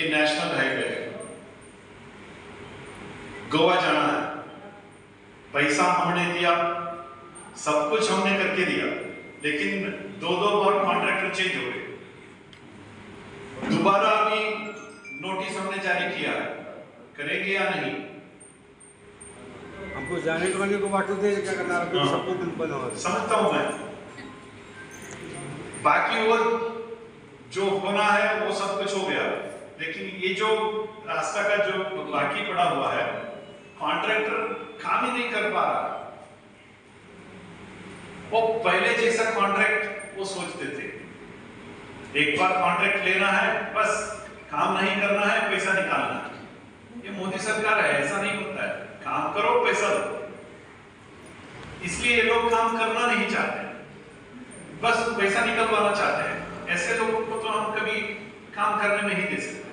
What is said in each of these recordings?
ये national highway है, गोवा जाना है, पैसा हमने दिया, सब कुछ हमने करके दिया, लेकिन दो बार कॉन्ट्रैक्टर चेंज हो गए। दोबारा अभी नोटिस हमने जारी किया है, करेंगे या नहीं? हमको जाने के वाले को बाटो दे, क्या करना है, सबको बंद हो। समझता हूं मैं, बाकी वो जो होना है वो सब कुछ हो गया, लेकिन ये जो रास्ता का जो बाकी पड़ा हुआ है, कॉन्ट्रैक्टर काम ही नहीं कर पा रहा। वो पहले जैसा कॉन्ट्रैक्ट वो सोचते थे, एक बार कॉन्ट्रैक्ट लेना है, बस काम नहीं करना है, पैसा निकालना है। ये मोदी सरकार है, ऐसा नहीं होता है, काम करो पैसा दो। इसलिए ये लोग काम करना नहीं चाहते, बस पैसा निकलवाना चाहते हैं। ऐसे लोगों को तो हम कभी काम करने में ही दे सकते।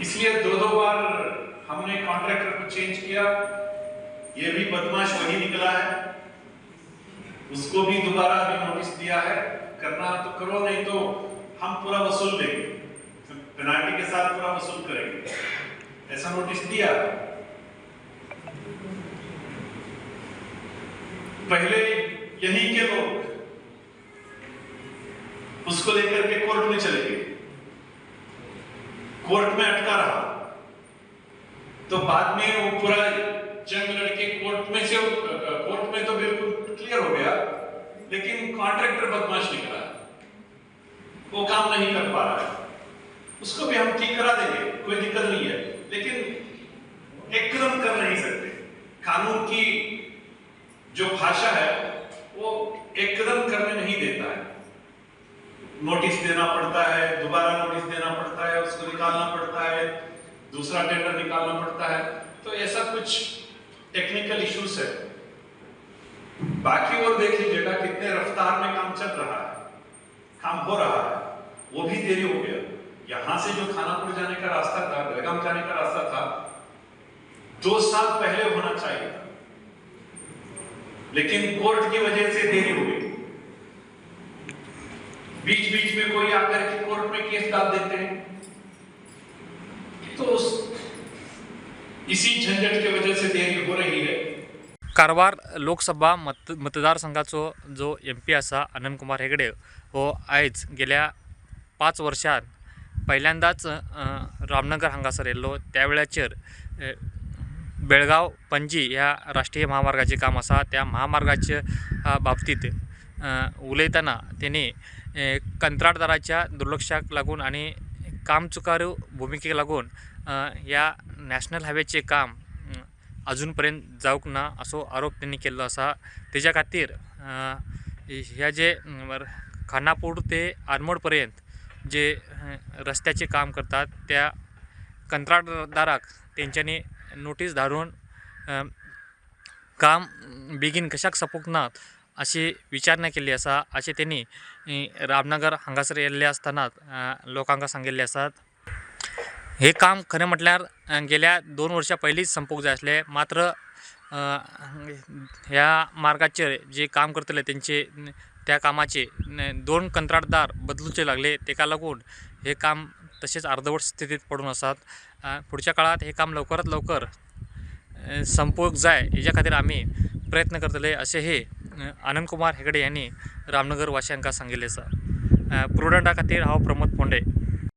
इसलिए दो बार हमने कॉन्ट्रैक्टर को चेंज किया। ये भी बदमाश वही निकला है, उसको भी दोबारा अभी नोटिस दिया है, करना तो करो, नहीं तो हम पूरा वसूल लेंगे, पेनाल्टी के साथ पूरा वसूल करेंगे, ऐसा नोटिस दिया। पहले यहीं के लोग उसको लेकर के कोर्ट में चले गए, कोर्ट में अटका रहा, तो बाद में वो पूरा जंग लड़के कोर्ट में तो बिल्कुल क्लियर हो गया, लेकिन कॉन्ट्रैक्टर बदमाश निकला, वो काम नहीं कर पा रहा है, उसको भी हम ठीक करा देंगे, कोई दिक्कत नहीं है, लेकिन एकदम कर नहीं सकते। कानून की जो भाषा है वो एकदम करने नहीं देता है, नोटिस देना पड़ता है, दोबारा नोटिस देना पड़ता है, उसको निकालना पड़ता है, दूसरा टेंडर निकालना पड़ता है, तो ऐसा कुछ टेक्निकल इश्यूज है। बाकी और देख लीजिएगा कितने रफ्तार में काम चल रहा है, काम हो रहा है, वो भी देरी हो गया। यहां से जो खानापुर जाने का रास्ता था, बेलगाम जाने का रास्ता था, 2 साल पहले होना चाहिए था, लेकिन कोर्ट की वजह से देरी हो गई। बीच में कोई आकर के कोर्ट में केस डाल देते हैं, तो इसी झंझट की वजह से देरी हो रही है। कारवार लोकसभा मतदारसंघाचो जो MP आसा आनंदकुमार हेगडे हो आयज गेल्या 5 वर्षांत पहिल्यांदाच रामनगर हांगासर येल्लो। त्यावेळाचेर बेळगाव पणजी ह्या राष्ट्रीय महामार्गाचे काम आसा, त्या महामार्गाच्या बाबतीत उलयतना तेणी कंत्राटदाराच्या दुर्लक्षाक लागून आणि काम चुकारू भूमिकेक लागून या नॅशनल हायवेचे काम अजूनपर्यंत जावंक ना असो आरोप त्यांनी केल्लो आसा। तेज्या खातीर ह्या जे खानापूर ते आरमोड पर्यंत जे रस्त्याचे काम करतात त्या कंत्राटदाराक तेंच्यांनी नोटीस धाडून काम बेगीन कशाक सोंपूंक ना अशी विचारणा केल्ली आसा, अशें त्यांनी रामनगर हांगासर येल्ले आसतना लोकांक सांगिल्ले आसात। हे काम खरें म्हटल्यार गेल्या 2 वर्सां पयलींच संपूंक जाय आसलें, मात्र ह्या मार्गाचेर जे काम करतले तेंचे त्या कामाचे 2 कंत्राटदार बदलूचे लागले, तेका लागून हे काम तसेच अर्धवट स्थितीत पडून आसात। पुढच्या काळात हे काम लवकरात लवकर संपूंक जाय हेच्या खातीर आमी प्रयत्न करतले, असे हे आनंदकुमार हेगडे यांनी रामनगर वासियांक सांगिल्ले आसा। प्रुडंटा खातीर हांव प्रमोद फोंडे।